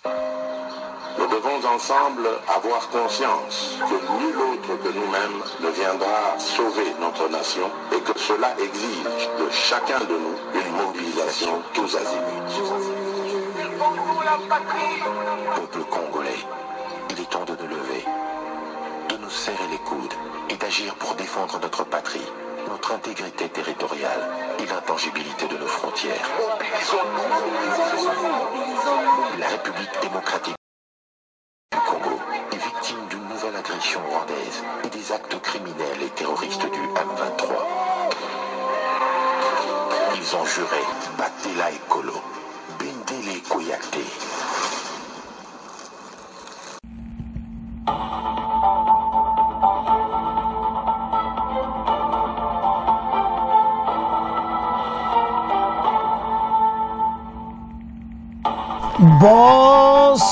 Nous devons ensemble avoir conscience que nul autre que nous-mêmes ne viendra sauver notre nation et que cela exige de chacun de nous une mobilisation tous azimuts. Peuple congolais, il est temps de nous lever, de nous serrer les coudes et d'agir pour défendre notre patrie, notre intégrité territoriale et l'intangibilité de nos frontières. La République démocratique du Congo est victime d'une nouvelle agression rwandaise et des actes criminels et terroristes du M23. Ils ont juré Batela Ekolo, Bindele Koyate.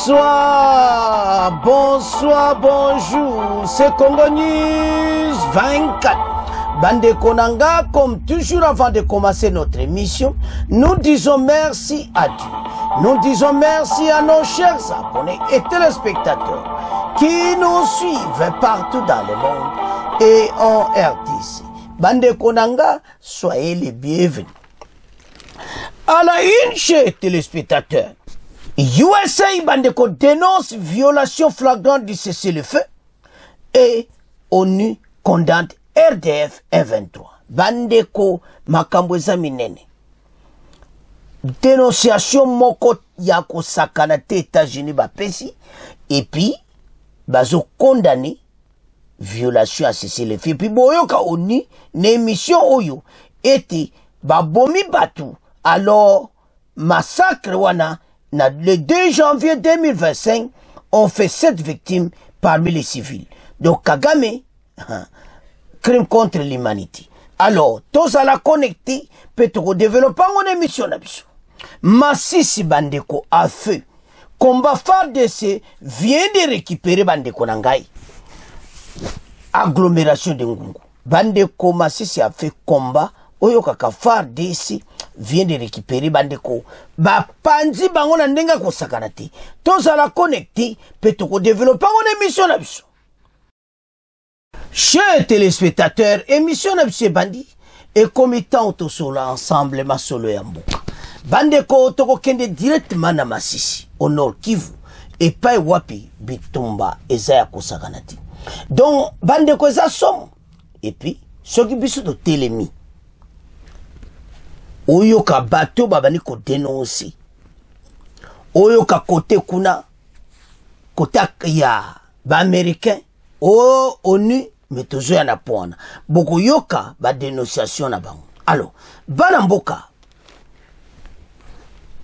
Bonsoir, bonsoir, bonjour, c'est Congo News 24. Bande Konanga, comme toujours avant de commencer notre émission, nous disons merci à Dieu. Nous disons merci à nos chers abonnés et téléspectateurs qui nous suivent partout dans le monde et en RDC. Bande Konanga, soyez les bienvenus. À la une, chers téléspectateurs, USA Bandeko dénonce violation flagrante du cessez-le-feu et ONU condamne RDF M23. Bandeko Makambweza Minene. Dénonciation moko yako sakanate États-Unis bapesi et puis bazo condamné violation à cessez-le-feu. Puis boyoka ONU n'émission oyo était babomi batu alors massacre wana. Le 2 janvier 2025, on fait 7 victimes parmi les civils. Donc Kagame, crime contre l'humanité. Alors, tous à la connecter, peut-être développer mon émission. Massissi Bandeko a fait. Combat FARDC vient de récupérer Bandeko Nangai. Agglomération de Ngungu. Bandeko Massissi a fait combat. Oyo kaka FARDC vient de récupérer Bandeko. Ba panzi bango na ndenga ko sakanati. Tous à la connecter, peut-être développer mon émission na biso. Chers téléspectateurs, émission na biso bandi et committant autosola ensemble ma solo ya mboka. Bandeko toko kende directement na Masisi au Nord Kivu et pas wapi bitumba ezaya ko sakanati. Donc Bandeko eza som et puis ce qui biso de télémi. Oyo ka bateau babani ko dénoncer. Oyo ka côté kuna côté ya ba américain o ONU mais toujours ya na pona. Boko yoka ba dénonciation na bango. Alors, bana mboka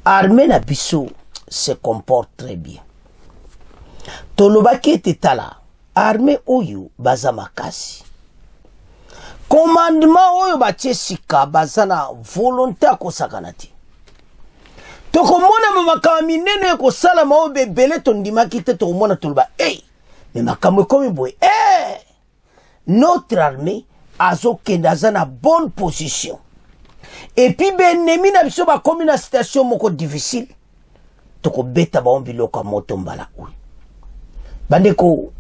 armée na biso se comporte très bien. Tolobaki tetala armée oyo baza makasi. Commandement oyo batie sika bazana volonté ko sakanati. Toko mona mamaka minene ko sala mao bebele tondima kite to mona tolba mais makamwe komi boy notre armée azo kendazana bonne position. Et puis benemi na biso ba komi na situation moko difficile. Toko beta ba ombiloko moto mbala oyo. Bandeko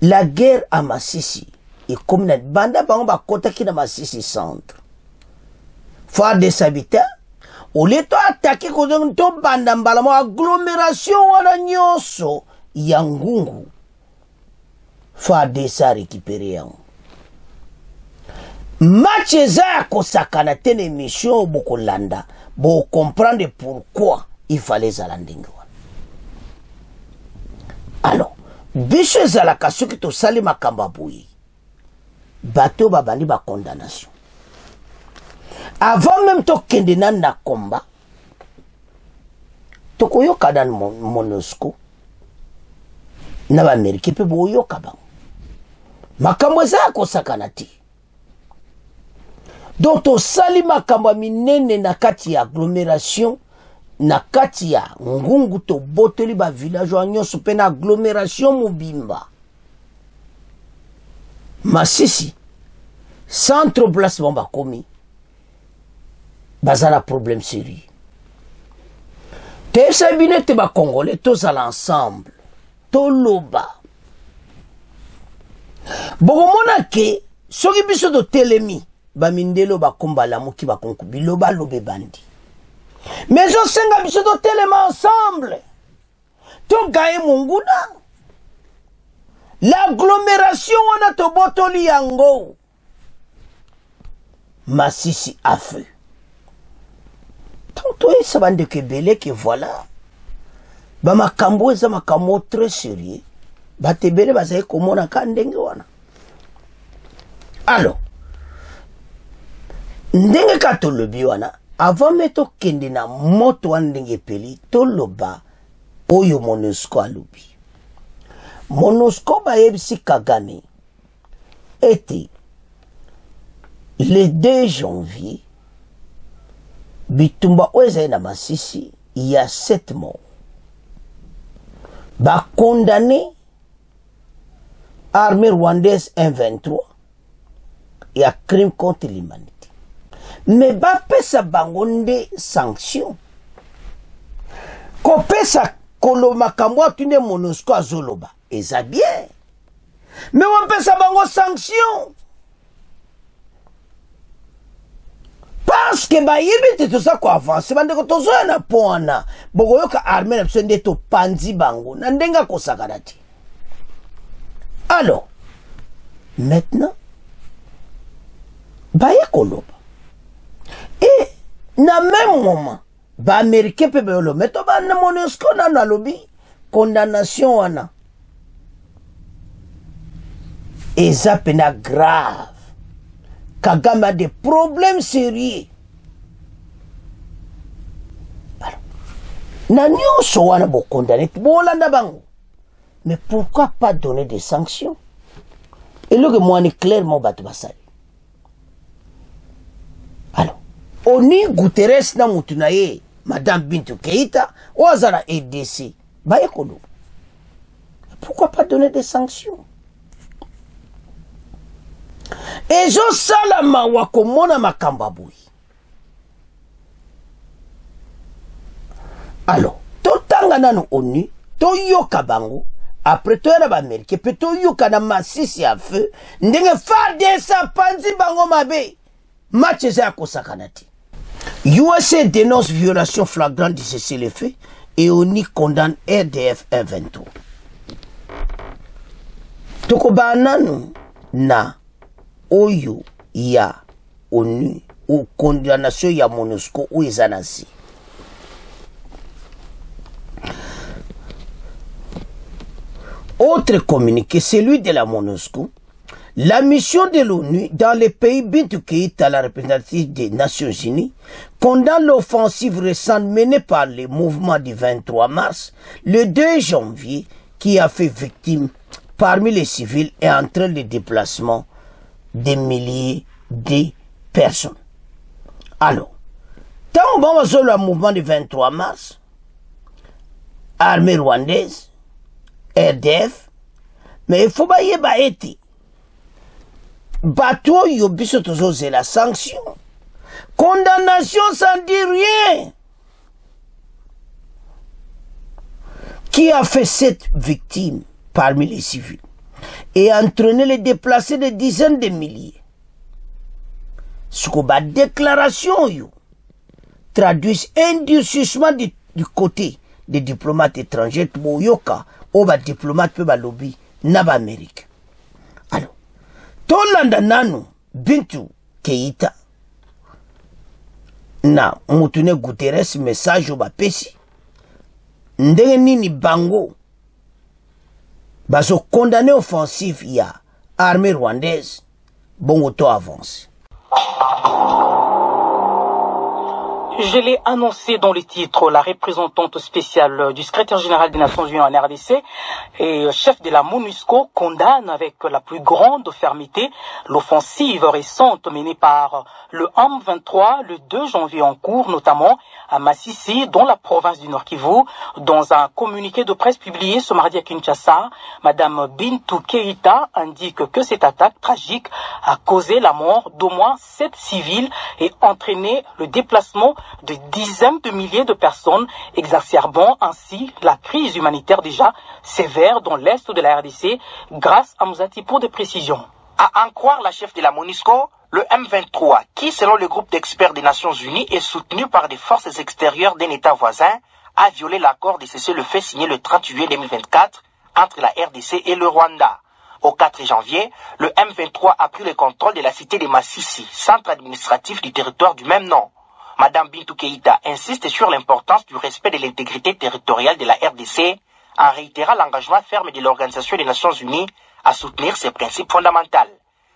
la guerre à Masisi et comme na banda bango ba kota ki na Masisi centre. Foire des habitants au lieu de attaquer ko to banda mbala mo agglomération wana nyonso ya Ngungu. Foire des a récupéré yango. Match eza ko sakana tene mission boko landa bo comprendre pourquoi il fallait zalandinga. Alors biso zala kasuki to sali makamba boyi. Bateau babani ba condamnation. Avant même to kende na combat, to koyoka dan MONUSCO na ba Amerika pe boyoka ba. Makambo za ko sakanati. Donc to sali makambo minene na kati ya agglomération na kati ya Ngungu to boteli ba village nyonso pe na agglomération mobimba. Masisi centre place bomba komi bazala problème sérieux. Te sabine te ba Congolais, tous à l'ensemble. To loba. Bokomona ke, soki biso to telemi, ba mindelo ba kombala muki ba konku, biloba lobe bandi. Mais je senga biso to telema ensemble. To gaye munguna. L'agglomération wana to botoli yango. Masisi à feu. Tantôt ça va de kebele que voilà. Ba makambo eza makambo très sérieux. Ba tebele ba zaye komona ka ndenge wana. Alors ndenge ka tolobi wana avant meto kende na moto wana ndenge peli toloba oyo MONUSCO alobi. MONUSCO ba yebisi Kagame était le 2 janvier bitumba oyo na Masisi, il y a 7 morts. Ba condamné armée rwandaise 1-23 et à crime contre l'humanité. Mais ba pesa bangonde sanction. Ko pesa kolo makambo tune MONUSCO azoloba. Eza bien. Mais on pesa bango sanction. Parce que ba yebite tout ça quoi avance bande ko tozo na pona boko yoka armée na psende to panzi bango na ndenga ko sakarati. Alors maintenant ba yekoloba et na même moment ba américain pe be lo meto ba na MONUSCO na lobby condamnation wana eza pena grave. Kagame a des problèmes sérieux. Alors, Nanyo sowana bo condamné bolanda bango. Mais pourquoi pas donner des sanctions? Et là que moi est clairement battu basali. Alors, Oni Guterres na mutunaye Madame Bintou Keïta ou azara EDC. Ba ekolo. Pourquoi pas donner des sanctions? Et je salama wakomona makambabui. Alors, totanga nanu ONU, to yoka bango, après to yara ba Amérique, pe to yoka na Masisi à feu, ndenge farde sa panzi bango mabe, match za kosakanati. USA dénonce violation flagrante du cessez-le-feu et ONU condamne RDF 1-23. Toko bananu na oyo ya ONU ou condamnation ya MONUSCO ou ezanasi. Autre communiqué, celui de la MONUSCO. La mission de l'ONU dans les pays Bintou Keïta, la représentative des Nations Unies, condamne l'offensive récente menée par les mouvements du 23 mars, le 2 janvier, qui a fait victime parmi les civils et entraîne le déplacement des milliers de personnes. Alors, tant on va sur le mouvement du 23 mars, armée rwandaise, RDF, mais il faut pas y être. Bateau yobiso toujours c'est la sanction. Condamnation sans dire rien. Qui a fait 7 victimes parmi les civils et entraîné les déplacés de dizaines de milliers. Ce que la déclaration yo traduit un durcissement du côté des diplomates étrangers pour yoka ou ba diplomate peut ba lobby na ba Amérique. Alors, tolanda nanu Bintou Keïta na mutune Guterres message au ba pesi ndenge nini bango baso condamné offensif ya armée rwandaise bongo to avance. Je l'ai annoncé dans le titre, la représentante spéciale du secrétaire général des Nations Unies en RDC et chef de la MONUSCO condamne avec la plus grande fermeté l'offensive récente menée par le M23 le 2 janvier en cours, notamment à Masisi, dans la province du Nord Kivu. Dans un communiqué de presse publié ce mardi à Kinshasa, Madame Bintou Keïta indique que cette attaque tragique a causé la mort d'au moins 7 civils et entraîné le déplacement de dizaines de milliers de personnes, exacerbant ainsi la crise humanitaire déjà sévère dans l'est de la RDC, grâce à Mouzati pour des précisions. À en croire la chef de la MONUSCO, le M23, qui selon le groupe d'experts des Nations Unies est soutenu par des forces extérieures d'un État voisin, a violé l'accord de cessez-le-feu signé le 30 juillet 2024 entre la RDC et le Rwanda. Au 4 janvier, le M23 a pris le contrôle de la cité de Massissi, centre administratif du territoire du même nom. Madame Bintou Keïta insiste sur l'importance du respect de l'intégrité territoriale de la RDC en réitérant l'engagement ferme de l'Organisation des Nations Unies à soutenir ses principes fondamentaux.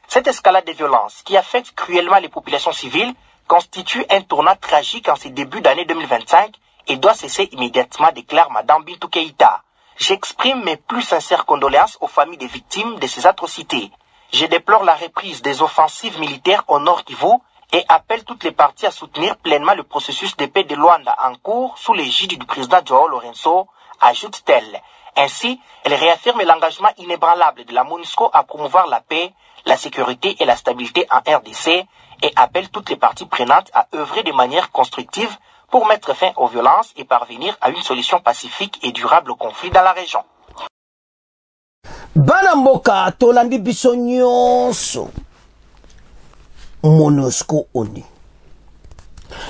Cette escalade de violence qui affecte cruellement les populations civiles constitue un tournant tragique en ce début d'année 2025 et doit cesser immédiatement, déclare Madame Bintou Keïta. J'exprime mes plus sincères condoléances aux familles des victimes de ces atrocités. Je déplore la reprise des offensives militaires au Nord Kivu et appelle toutes les parties à soutenir pleinement le processus de paix de Luanda en cours sous l'égide du président Joao Lourenço, ajoute-t-elle. Ainsi, elle réaffirme l'engagement inébranlable de la MONUSCO à promouvoir la paix, la sécurité et la stabilité en RDC et appelle toutes les parties prenantes à œuvrer de manière constructive pour mettre fin aux violences et parvenir à une solution pacifique et durable au conflit dans la région. Banamboka tolandi biso nyonso MONUSCO ONU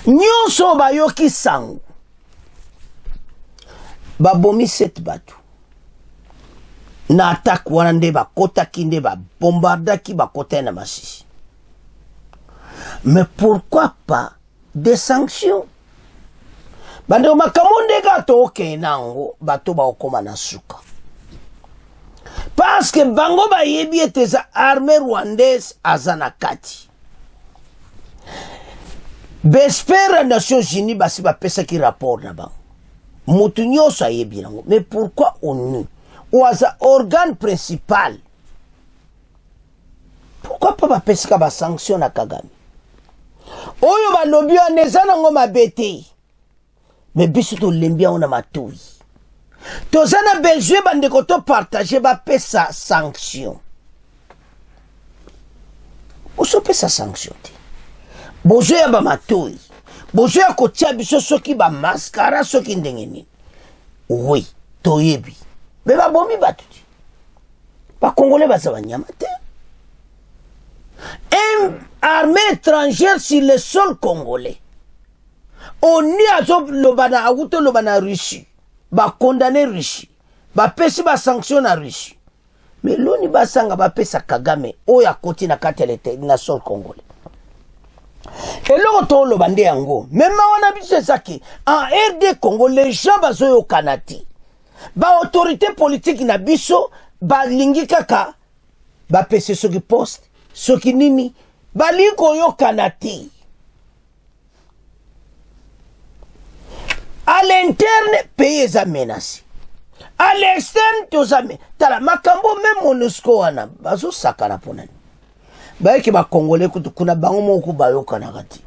nyonso bayoki sango babomi 7 batu na attaque wana nde bakotaki nde babombardaki bakota na Masisi. Mais pourquoi pas des sanctions? Bande makamonde gato oke nango bato ba okoma na suka. Parce que bango ba yebi eteza armée rwandaise azana kati. Bespera Nations Unies basi ba pesa ki rapport na bango. Mutu nyoso ayebi nango. Mais pourquoi ONU ou aza organe principal? Pourquoi pas ba pesa ba sanction na Kagame? Oyo ba lobi aneza nango mabete. Mais biso to lembia on a matui. Tozana Belgique bande koto partager ba pesa sanction. Oso pesa sanction te. Bozo ya ba matui. Bozo ya kotia biso soki ba mascara soki ndengeni. Oui, toyebi. Mais ba bomi batuti. Ba congolais ba sabanyama te. Une armée étrangère sur le sol congolais. On y a lobana auto lobana Russie. Ba condamner Russie. Ba pesi ba sanction na Russie. Mais l'oni ba sanga ba pesa Kagame oya koti na katelete na sol congolais. Et l'on to lobande yango. Même wana biso saki en RD Congo les gens bazoyo kanati. Ba autorité politique na biso ba lingi kaka ba pesi soki poste soki nini ba liko yo kanati. À l'interne, pays est menacé. À l'externe, tous amis. Tala makambo même MONUSCO wana bazo sakana ponani. Ba ki ba Congolais kutu kuna bango moko bayo kanagati.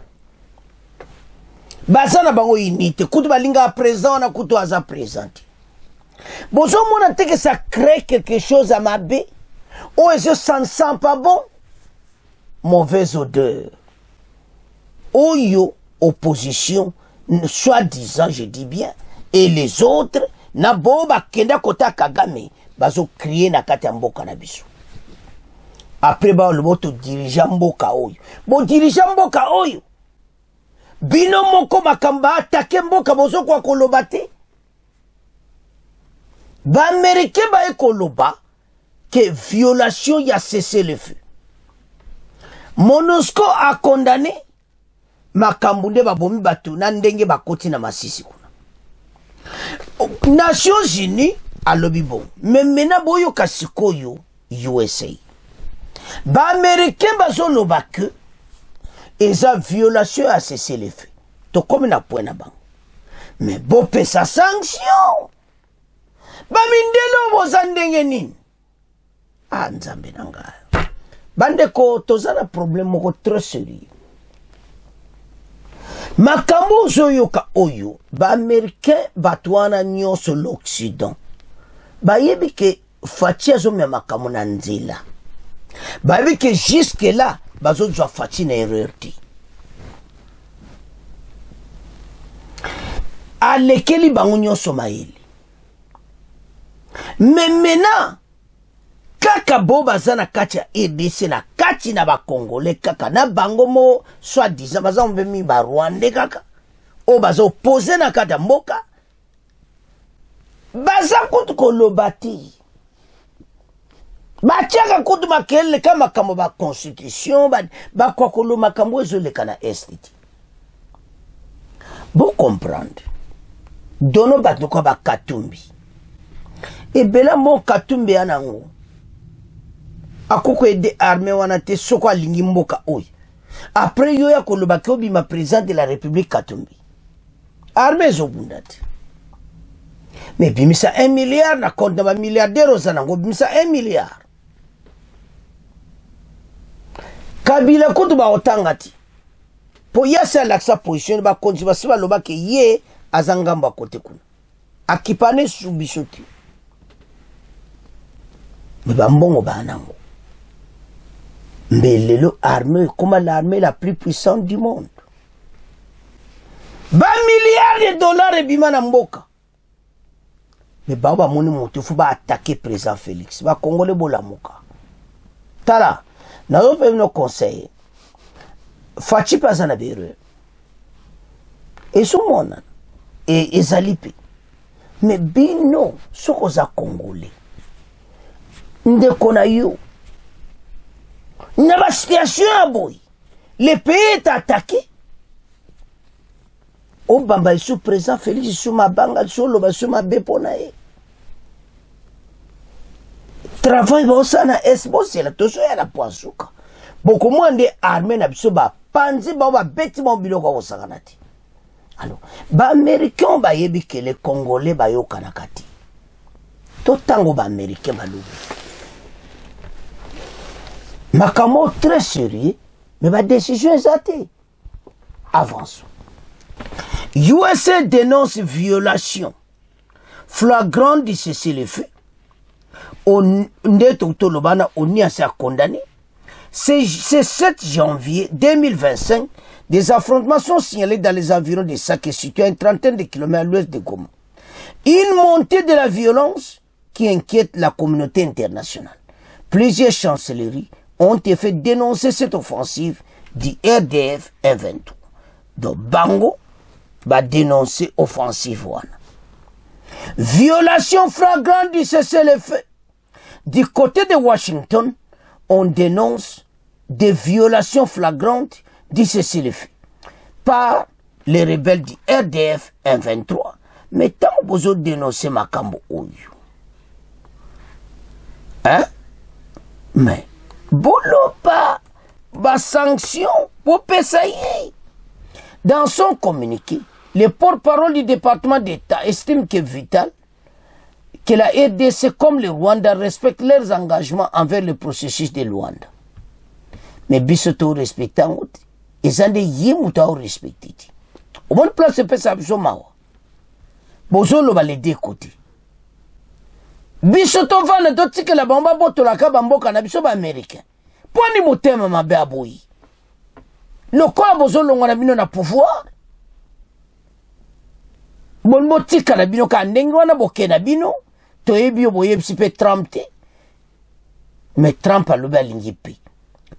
Bazana bango unité kutu balinga présent na kutu aza présent. Bozo mona te que ça crée quelque chose à mabe. Oh je sens pas bon. Mauvaise odeur. Oyo opposition soi-disant, je dis bien, et les autres, na boba kenda kota Kagame, bazo crier na kati mboka na biso. Après ba le moto dirigeant mboka oyo. Bon dirigeant mboka oyo. Bino moko makamba attaquer mboka bozo kwa kolobate. Ba américain ba ekoloba que violation ya cessé le feu. MONUSCO a condamné makambunde babomi batu na ndenge bakoti na Masisi kuna. Nations Unies alobi bon. Mais maintenant boyo kasikoyo USA. Ba américain bazo loba que eza violation a cessé les faits. To comme na point na bang. Mais bo pesa sanction. Ba mindelo boza ndenge nini? Ah nzambe nanga. Bande ko tozana problème moko trop sérieux. Makambo zoyoka oyo ba américain batwana nyonso l'Occident ba yebi ke fachi azomya makambo na nzela ba yebi ke jusque là bazozwa fachi na erreur ti alekeli bango nyonso mayele. Mais maintenant kaka bo baza na kati ya RDC na kati na ba Congolais kaka na bango mo soi-disant baza mbemi ba Rwandais kaka o baza opposé na kati ya mboka baza kutu koloba te batiaka kutu makelele ka makambo ba constitution bakwa kolo makambo ezoleka na STT. Bo comprendre dono bato kwa ba Katumbi ebela mo Katumbi anango akoko ede armée wana te soko alingi mboka oyo après yo ya koloba ke obima président de la République Katumbi armée ezobunda te mais bimisa 1 milliard na compte na ba milliardaire ozanango bimisa 1 milliard Kabila kutu ba otanga ti po yasa laksa position ba konti ba siba loba ke ye azangamba kote kuna akipane subisoti mais ba mbongo ba nango. Mais l'armée, comme l'armée la plus puissante du monde. 20 milliards de dollars et bima na mboka. Mais baba moni monte faut ba attaquer président Félix. Ba Congolais bola moka. Tala, na yo pe no conseil. Fachi pas na bere. Et so mona et ezalipe. Mais bino soko za Congolais. Ndeko na yo. N'a pas situation à boy. Le pays est attaqué. Au bamba sous présent Félix sous ma banga sous le sous ma beponae. Travail bon ça na esbo c'est la toujours à la poisuka. Beaucoup moins de armées na biso ba panzi ba beti ba biloko ko sakanati. Alors, ba américain ba yebi que les Congolais ba yo kanakati. To tango ba américain ba lubu. Makamo très sérieux, mais ma décision est zatée. Avance. USA dénonce violation flagrante du cessez-le-feu. On a condamné. C'est 7 janvier 2025. Des affrontements sont signalés dans les environs de Sake, situé à une trentaine de kilomètres à l'ouest de Goma. Une montée de la violence qui inquiète la communauté internationale. Plusieurs chancelleries ont été fait dénoncer cette offensive du RDF M23. Donc Bango va dénoncer offensive wana. Violation flagrante du cessez-le-feu. Du côté de Washington, on dénonce des violations flagrantes du cessez-le-feu par les rebelles du RDF M23. Mais tant que vous dénoncez Makambo Oyo. Hein? Mais Bolopa, ba sanction pour Pessaye. Dans son communiqué, le porte-parole du département d'État estime que vital que la RDC comme le Rwanda respectent leurs engagements envers le processus de Luanda. Mais bisoto respectant, ils ont des yimuta respectés. Au moins place de Pessa Bisomawa. Bozolo va les deux côtés. Bisoto va ne doit que la bamba boto la kabamboka na biso ba américain. Poni motema mabe aboyi. Le quoi bozolo ngona bino na pouvoir. Bon motika na bino ka ndenge wana boke na bino to yebi boye psipe Trump te. Mais Trump a loba lingi pe.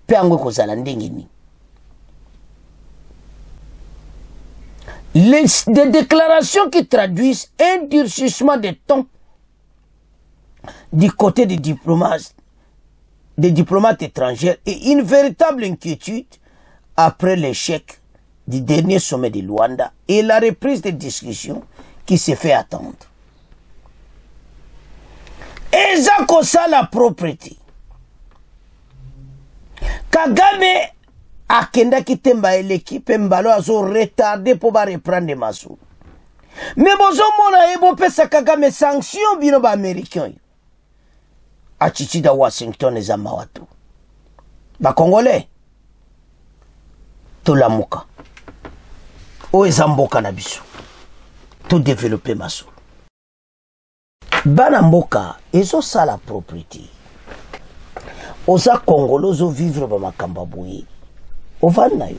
Pe angwe ko zala ndenge ni. Des déclarations qui traduisent un durcissement des tons du côté des diplomates étrangers et une véritable inquiétude après l'échec du dernier sommet de Luanda et la reprise des discussions qui s'est fait attendre. Et ça comme ça la propriété. Kagame akenda kitemba l'équipe mbalo azo retardé pour reprendre Masou. Mais bozo mona ebo pesa Kagame sanction bino ba américain. Achichi da Washington ezamba watu. Ba Congolais. To lamuka. O ezamboka na biso. To développer Masou. Bana mboka ezo sala propriété. Oza Congolo zo vivre ba makamba boye. Ovana yo.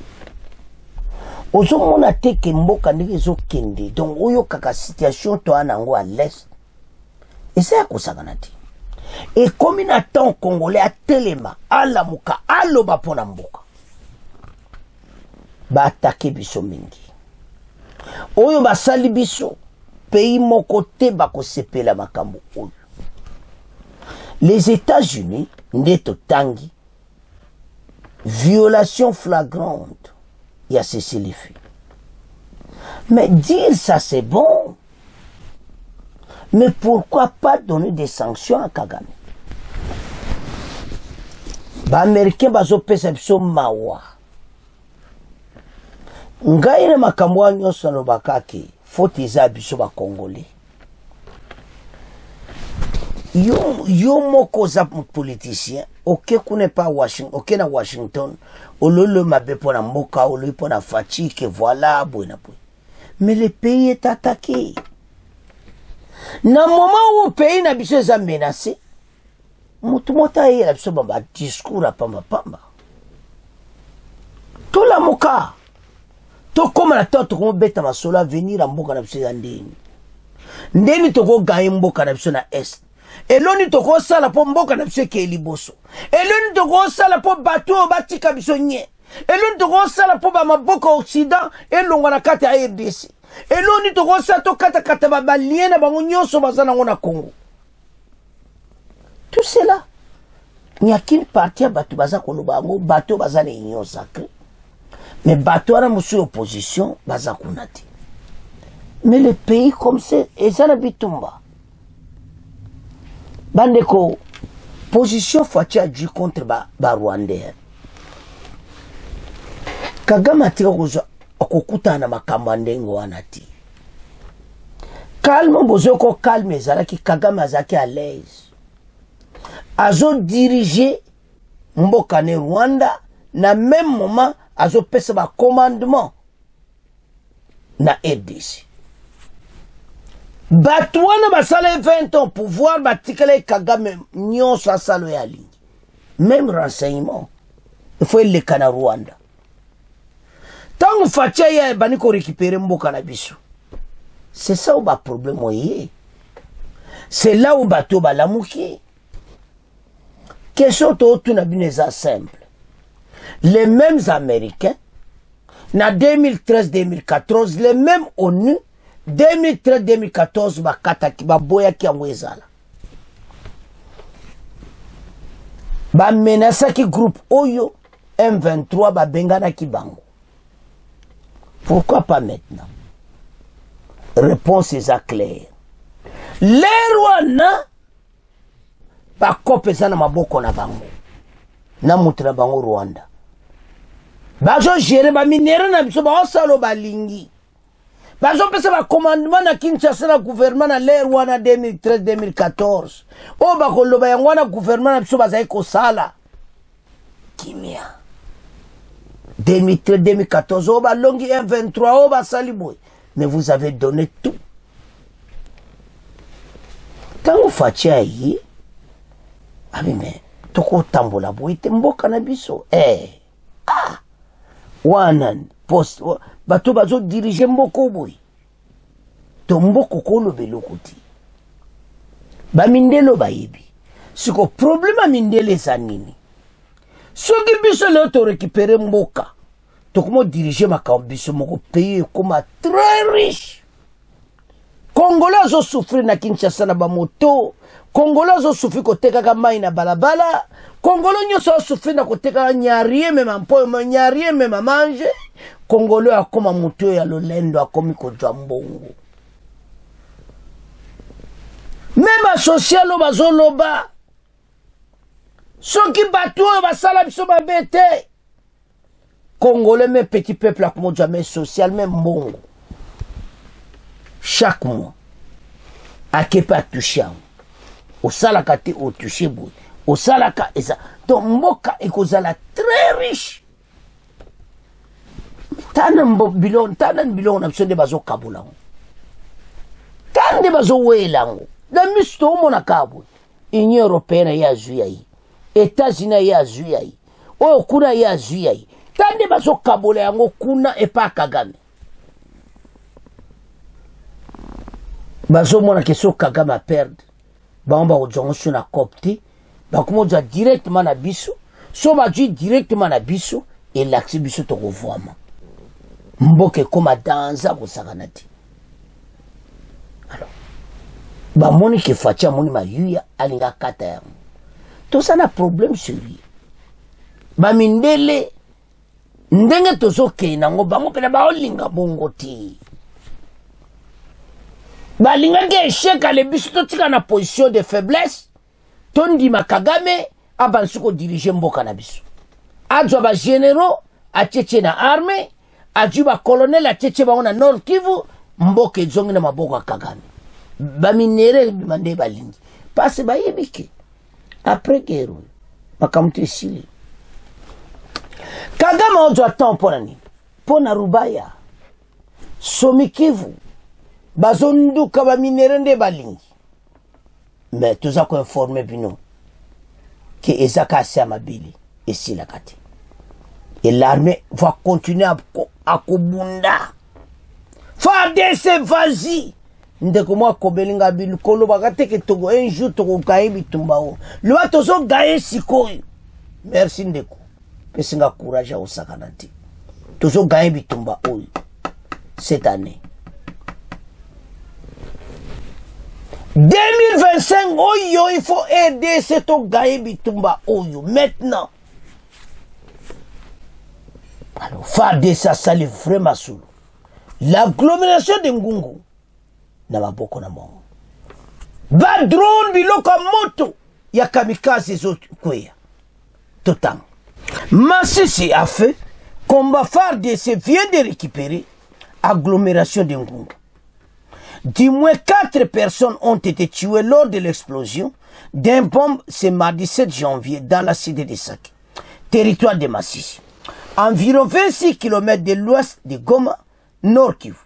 ozomona te ke mboka ndenge ezokende donc oyo kaka situation toana yango à l'est eza ya kosakana te ekomi na temps congolais atelema alamuka aloba mpo na mboka baatake biso mingi oyo basali biso pays moko te bakosepela makambo oyo les États-Unis nde totangi violation flagrante il y a cessé les faits. Mais dire ça c'est bon. Mais pourquoi pas donner des sanctions à Kagame? Ba Américain bazo pesa biso mawa. Ngai na makambo nyonso no bakaki faute za biso ba Congolais. Yo moko za politicien, ok kune pa Washington, ok na Washington, ololo mabe pona mboka, ololo pona fatigue, voilà, boina boy. Mais le pays est attaqué. Na moment où le pays n'a biso za menacé, mutu mota ye la biso bamba discours a pamba pamba. To la moka. To koma na to ko beta masola venir a mboka na biso za ndeni. Ndeni to ko gaye mboka na biso na est. Eloni toko sala po mboka na biso ke liboso. Eloni toko sala po bato batika biso nye. Eloni toko sala po ba maboka occident elonga na kati ya RDC. Eloni toko sala to kata ba liena bango nyonso bazana ngona Congo. Tout cela. N'y a qu'une partie à bato baza koloba ngo bato bazana union sacrée. Mais bato ana musu opposition baza kunati. Mais le pays comme c'est ezana bitumba. Bandeko, position Fachi a dit contre ba Rwandais. Kagame atika okukuta na makambo ndengo wanati. Calme bozo ko calme ezalaki Kagame azaki à l'aise. Azo diriger mboka ne Rwanda na même moment azo pesa ba commandement na RDC. Batouana basale 20 ans pouvoir batikale Kagame nyon sa salo ya ligne. Même renseignement. Il faut le kana Rwanda. Tant Facha ya bani ko récupérer mboka na biso. C'est ça où ba problème oye. C'est là où bateau ba lamuki. Question to tu na bineza simple. Les mêmes Américains na 2013-2014 les mêmes ONU 2013-2014 bakataki baboyaki yango ezala bamenasaki groupe oyo M23 babenganaki bango. Pourquoi pas maintenant? Réponse est claire. Les Rwanda bakopesa na maboko na bango na mutu na bango Rwanda bazo gérer ba minere na biso ba osalo balingi. Bazo pesa ba commandement na Kinshasa na gouvernement na l'air wana 2013-2014. O ba koloba yango na gouvernement na biso bazai ko sala. Kimia. 2013-2014 o ba longi M23 o ba saliboy. Mais vous avez donné tout. Tango fatia yi. Abi mais toko tambola boy te mboka na biso. Wanan post bato bazo diriger mboko boy to mboko kolo belokoti ba mindelo bayibi siko problema mindele za nini soki biso le to récupérer mboka to komo diriger makambiso moko pays comme très riche. Congolais zo souffrir na Kinshasa na ba moto, Congolais zo souffrir ko teka ka mai na balabala, Congolais nyoso souffrir na ko teka nyarie mema mpo nyarie mema manje. Congolais akoma moto ya lolendo akomi ko jambongo. Même social bazoloba. Soki bato basala biso babete. Congolais mais petit peuple akomo jamais social même bongo. Chaque mois, à qui pas toucher, au salaka te au toucher bout, au salaka et ça. Donc mboka est kozala très riche. Tanan bilon na biso de bazo kabula. Tan de bazo welango. Da misto mona kabu. Union européenne ya zuya yi. États-Unis ya zuya yi. O kuna ya zuya yi. tande bazo kabola yango kuna epa Kagame bazo mona ke so Kagame a perdre bamba ojongo sur na copte bakomo ja directement na biso so ba ju directement na biso et l'axe biso to revoiement mboke koma danza ko sakanati alors ba moni ke facha moni mayuya alinga kata ya to sana problème sérieux ba mindele ndenge tozo ke nango bango pena ba olinga bongo ti ba linga ke échec le biso to tika na position de faiblesse tondi Kagame abansuko diriger mboka na biso adjo ba généraux a tchétché na armée adjo ba colonel a tchétché ba na Nord Kivu mboka zongi na maboko ya Kagame ba minere mande ba lingi parce ba yebike après guerre bakamte sili Kagame ojo attend pona ni pona Rubaya Somi Kivu bazonduka ba minere nde ba lingi mais tout ça qu'on informe bino que Ezaka Samabili et Silakati. Et l'armée va continuer à Kobunda. FARDC, vas-y. Ndeko moi kobelinga bilu kolo bagate ke togo un jour togo gaye bitumbao. Loi tozo gaye sikoyo. Merci ndeko. Pesinga courage au sakanati. Tozo gaye bitumba oyo. Cette année. 2025, oyo, il faut aider cet Gaye Bitumba oyo. Maintenant. Alors, FARDC, ça sali vraiment sous. L'agglomération de Ngungu. N'a beaucoup na mon. Ba drone biloka moto. Ya kamikaze zote kweya. Totam. Massisi a fait. Combat FARDC vient de récupérer. Agglomération de Ngungu. Du moins 4 personnes ont été tuées lors de l'explosion d'un bombe ce mardi 7 janvier dans la cité de Sake, territoire de Massissi, environ 26 km de l'ouest de Goma, Nord Kivu.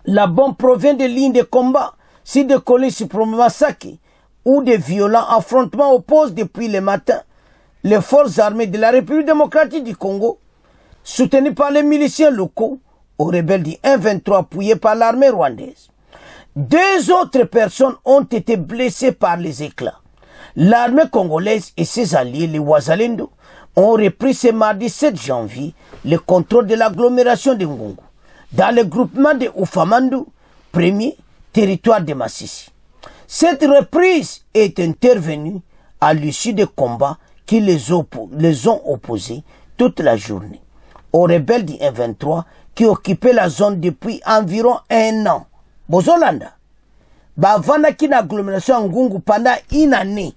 La bombe provient de lignes de combat sur des collines suprêmement Sake, où de violents affrontements opposent depuis le matin les forces armées de la République démocratique du Congo, soutenues par les miliciens locaux, aux rebelles du M23 appuyés par l'armée rwandaise. 2 autres personnes ont été blessées par les éclats. L'armée congolaise et ses alliés, les Wazalendo, ont repris ce mardi 7 janvier le contrôle de l'agglomération de Ngungu, dans le groupement de Ufamandu, premier territoire de Massissi. Cette reprise est intervenue à l'issue des combats qui les ont opposés toute la journée aux rebelles du M23 qui occupaient la zone depuis environ 1 an. Bozolanda. Bavana ki na agglomération Ngungu pendant 1 année.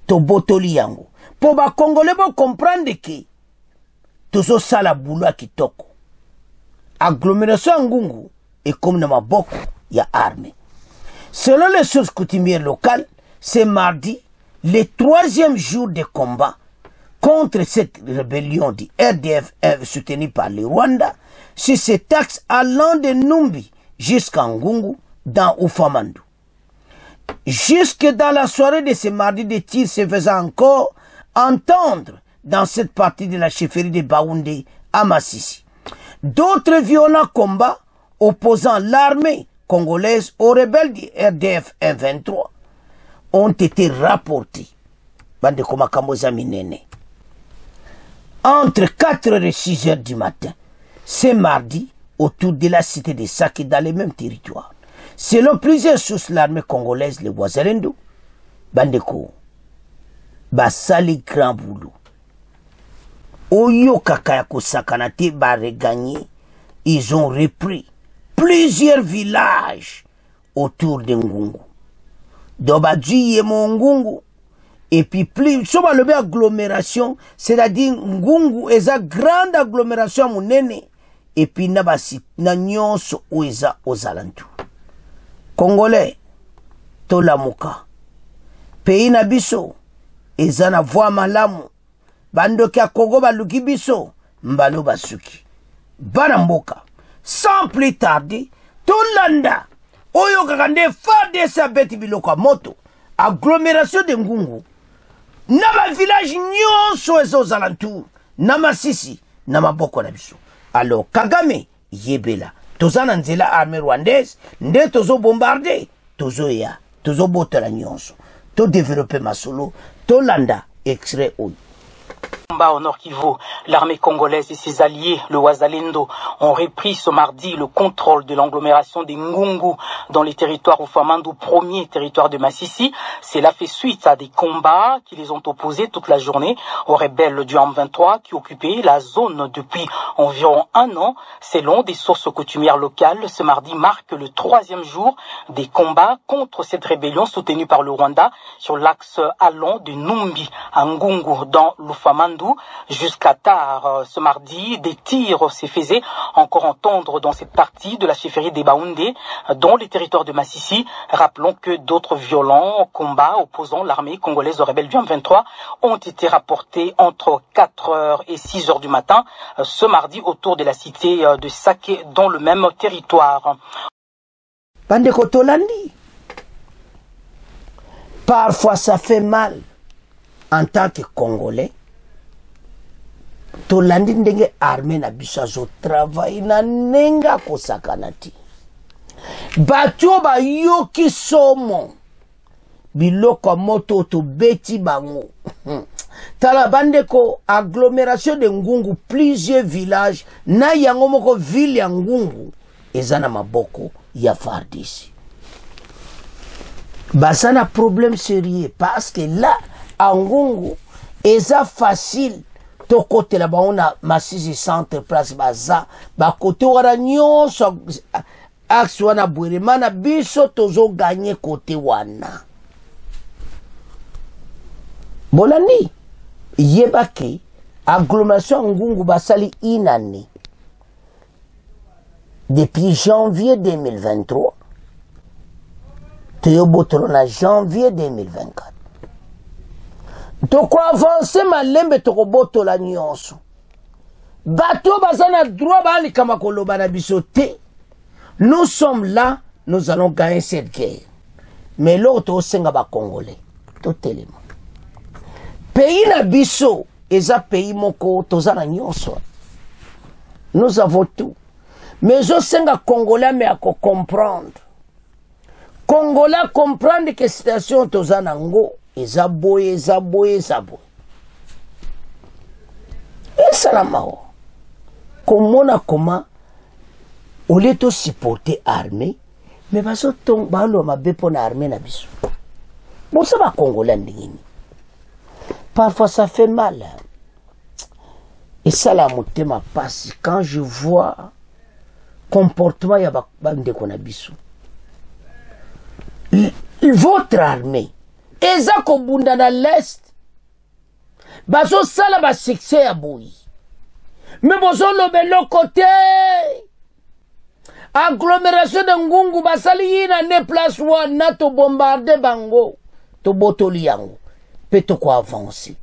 To botoli yango. Po ba Congolais bo comprendre que tozo sala boulot kitoko. Agglomération Ngungu est comme na maboko ya armée. Selon les sources coutumières locales, c'est mardi, le 3e jour de combat contre cette rébellion du RDF soutenue par le Rwanda, sur cet axe allant de Numbi jusqu'à Ngungu dans Ufamandu. Jusque dans la soirée de ce mardi, des tirs se faisaient encore entendre dans cette partie de la chefferie de Baoundé à Massissi. D'autres violents combats opposant l'armée congolaise aux rebelles du RDF 23 ont été rapportés. Bande Komakamboza Minene. Entre 4h et 6h du matin, ce mardi, autour de la cité de Sake dans les mêmes territoires. Selon plusieurs sources, l'armée congolaise, les Wazalendo, Bandeko, Basali Grand Boulot, Oyo Kakayako Sakanate, regagné, ils ont repris plusieurs villages autour de Ngungu. Dobadji et Ngungu. Et puis plus, soba le agglomération, c'est-à-dire Ngungu est une grande agglomération monene. Et puis nabasi na nyonso oeza aux alentours. Congolais, tolamuka. Pays na biso, eza na voie malamu. Bando kia Congo baluki biso, mbalo basuki. Banamboka. Sans plus tarder, tolanda. Oyo kakande FARDC beti biloka moto. Agglomération de Ngungu. Naba village nyonso eza aux alentours. na Masisi na maboko na biso. Alors Kagame yebela tozana nzela armée rwandaise nde tozo bombarder tozo ya tozo botela nyonso to développer masolo to landa extrait oyo. Au Nord Kivu, l'armée congolaise et ses alliés, le Wazalendo, ont repris ce mardi le contrôle de l'agglomération des Ngungu dans les territoires Ufamando, premier territoire de Masisi. Cela fait suite à des combats qui les ont opposés toute la journée aux rebelles du M23 qui occupaient la zone depuis environ un an. Selon des sources coutumières locales, ce mardi marque le 3e jour des combats contre cette rébellion soutenue par le Rwanda sur l'axe allant de Numbi à Ngungu dans l'Ufamando. Jusqu'à tard ce mardi, des tirs se faisaient encore entendre dans cette partie de la chefferie des Baoundé, dans les territoires de Masisi. Rappelons que d'autres violents combats opposant l'armée congolaise aux rebelles du M23 ont été rapportés entre 4h et 6h du matin ce mardi autour de la cité de Saké dans le même territoire. Bandeko Tolandi, parfois ça fait mal en tant que Congolais. Tolandi ndenge armée na biso azo travail na nenga kosakana ti bato ba yoki somo biloko moto to beti bango tala bandeko agglomération de Ngungu plusieurs villages na yango moko ville ya Ngungu ezana maboko ya FARDC. Basana problème sérieux parce que là à Ngungu eza facile to côté là-bas on a Masisi centre place baza ba côté wana nyonso axe wana bwirema na biso tozo gagner côté wana bolani yebaki agglomération Ngungu basali inani depuis janvier 2023 toyobotolo na janvier 2024 toko avancer malembe toko botola nyonso bato bazana droit bali kama koloba na biso te. Nous sommes là, nous allons gagner cette guerre. Mais l'autre senga ba congolais totalement pays na biso eza pays moko tozana nyonso nous avons tout mais je senga congolais mais à comprendre congolais comprendre que situation tozana ngo eza boye. Et ça la mao. Comment au lieu de supporter l'armée, mais baso tong balo mabe pona armée na biso. Bon ça va congolais ndingini. Parfois ça fait mal. Et ça la motema passe quand je vois comportement ya bande kona biso. Votre armée eza kobunda na l'est bazo sala ba succès ya boyi mais bozo lobelo côté agglomération de Ngungu basali yina ne place wana to bombarder bango to botoli yango pe to ko avancer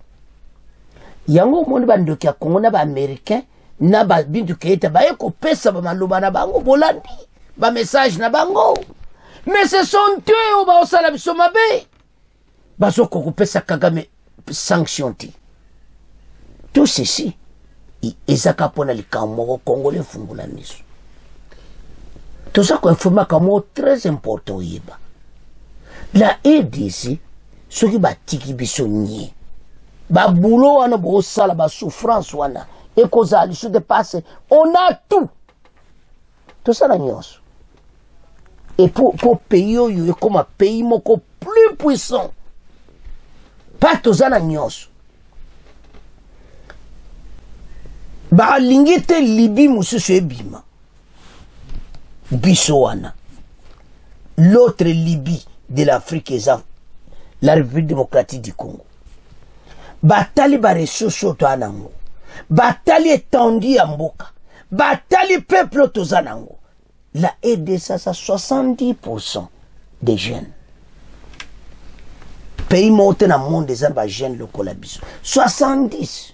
yango moni bandoki ya Congo na ba américain na ba bintu keita ba eko pesa ba maloba na bango bolandi ba message na bango mais ce sont eux au ba osala biso mabe baso kokopesa Kagame sanction ti tout ceci ezaka pona likambo congolais fungula miso tout ça ko informa kamo très important yeba la RDC soki batiki biso nye ba boulot wana bo sala ba souffrance wana et cause li sous de passer on a tout ça la nyonso et pour pays yo comme un pays moko plus puissant pas tozana nyonso ba lingite Libye mususu ebima biso wana l'autre Libye de l'Afrique eza la République démocratique du Congo batali ba ressources toanango batali étendu ya mboka batali peuple tozanango la aide ça 70% des jeunes pays monté dans le monde des arbres jeunes locaux la biso 70%.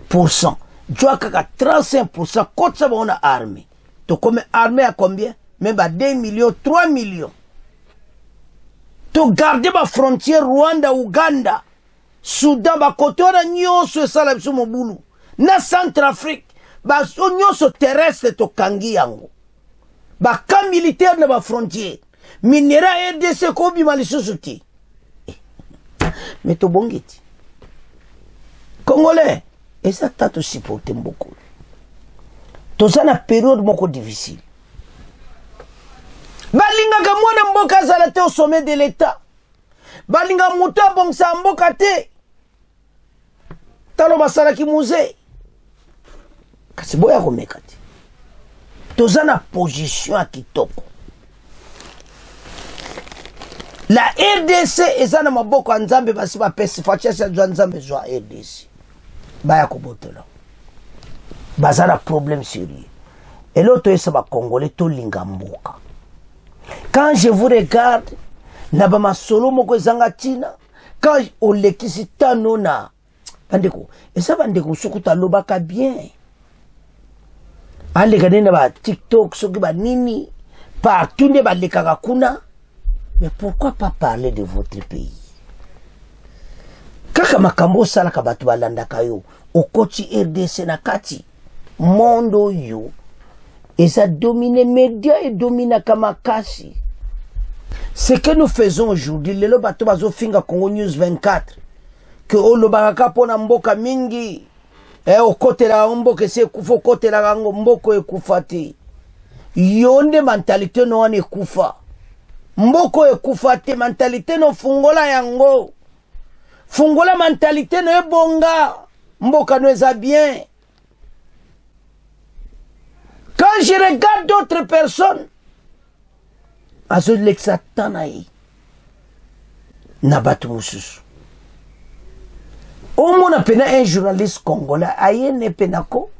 Tu vois que 35% quand ça va on a armée. Tu comme armée à combien? Même à 2 millions, 3 millions. Tu garder ma frontière Rwanda, Ouganda. Soudan bakote wana nyonso esala biso mobulu na Centrafrique baso nyonso terrestre tokangi yango baka militaire na bafrontière minera RDC kobima lisusu te mais tobongi ti Congolais eza tato supporte mboko toza na période moko difficile balingaka mwana mboka azala te au sommet de l'état balinga moto abongisa mboka te talo basalaki musée kasi boya komeka te toza na position ya kitoko la RDC eza na maboko ya nzambe basi bapesi fachasi ya zwa nzambe zwa RDC baya kobotela baza na problème sérieux elo toyesa bakongolais tolinga mboka quand je vous regarde na bamasolo moko ezanga ntina quand olekisi tano na bandeko eza bandeko soki talobaka bien aleka nde na batiktok soki banini partout nde balekaka kuna mais pourquoi pas parler de votre pays kaka makambo osalaka bato balandaka yo okoti RDC na kati monde oyo eza domine média et dominaka makasi. Ce que nous faisons aujourd'hui, lelo bato bazofinga Congo News 24, que olobaka pona mboka mingi, okotela mboka se kufa kotela mboko ekufati. Yonde mentalité no ane kufa. Mboko ekufati mentalité no fungola yango. Fungola mentalité no ebonga. Mboka no eza bien. Quand je regarde d'autres personnes, azo l'exatanaï nabatu mususu omona pena un journaliste congolais ayene penako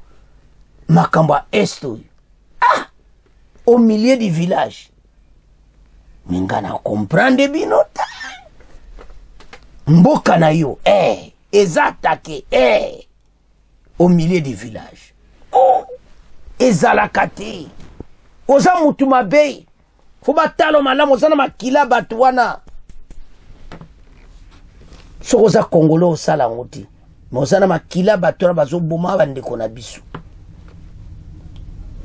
makamba esto au milieu du village mingana comprendre binota mboka na yo ezatake au milieu du village ezalakati oza mutu mabe faut batalo malamu osana makila bato wana soko oza congolais osala ngo te mais osana makila bato wana bazoboma bandeko na biso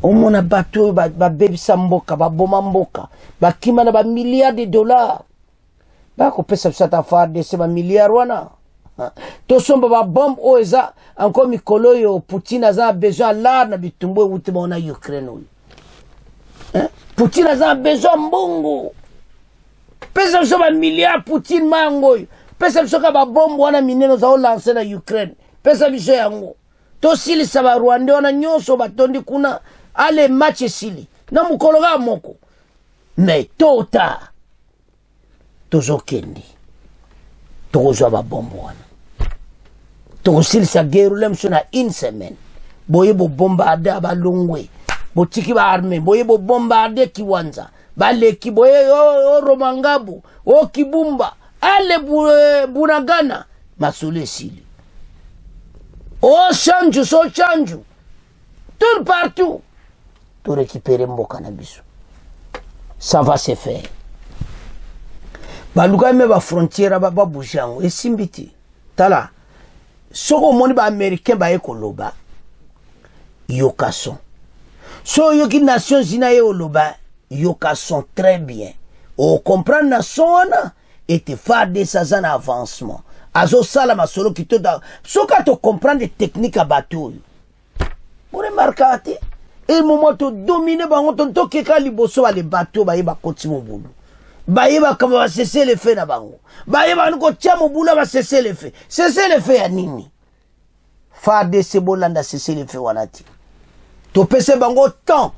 omona bato oyo babebisa mboka baboma mboka bakima na bamilliard de dollars bakopesa biso ata FARDC bamilliard wana tosomba babombe oyo eza encore mikolo oyo Poutine aza na besoin lar na bitumbu ewuti baona Ukraine oyo Poutine a besoin mbongo. Pesa biso ba milliard Poutine mango. Pesa biso ka ba bombe wana mineno za lancer na Ukraine. Pesa biso yango. To sili sa ba Rwanda wana nyonso batondi kuna ale match sili. Na mukologa moko. Mais tota tozokendi. Tokozwa ba bombe wana. Tokosili sa guerre lemso na une semaine. Boye bo bombarder ba longwe. Botiki ba armée boye bo bombarder Kiwanja baleki boye Romangabu o Kibumba ale Bunagana masole sili o chanju so chanju tout partout pour récupérer mboka na biso ça va se faire baluka me ba frontière ba boujango esimbiti tala soko moni ba américain ba ekoloba yokason. So yoki nation zina ye oloba yoka sont très bien. O comprendre nation wana et te faire des sazan avancement. Azo sala masolo ki to da. So ka to comprendre technique à bateau. Pour remarquer et moment to dominer bango to ke ka liboso ba le bateau ba yeba koti mobulu. Ba yeba kama ba cesser le feu na bango. Ba yeba nko tia mobulu ba cesser le feu. Cesser le feu ya nini? Faire des sebolanda cesser le feu wanati. To pese bango temps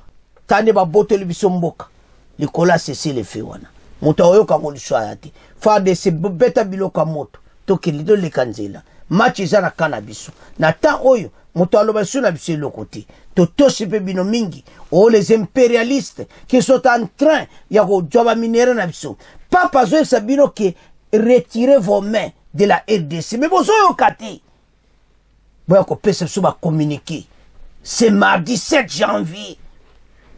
tane ba bote biso mboka likola cesser le feu wana moto oyo kango liswayati fa de se beta biloka moto to kilido le kanzela match za na kana biso na temps oyo moto aloba suna biso le côté to sipe bino mingi o les impérialistes qui sont en train ya ko joba minere na biso papa zo sabino que retirez vos mains de la RDC mais bozo yo kati boya ko pese so ba communiquer. C'est mardi 7 janvier.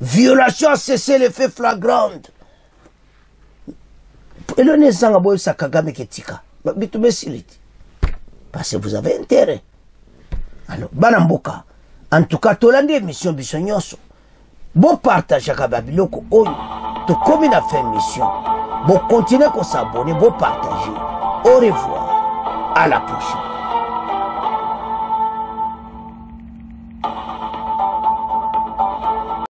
Violation a cessé le feu flagrante. Et le nesanga boy sa Kagame ketika. Bitumbe siliti. parce que vous avez intérêt. Alors, Banamboka, en tout cas, tolandi émission bisonyoso. Bon partage à Kababiloko, to comme il a fait émission. Bon continuez à s'abonner, bon partager. Au revoir, à la prochaine.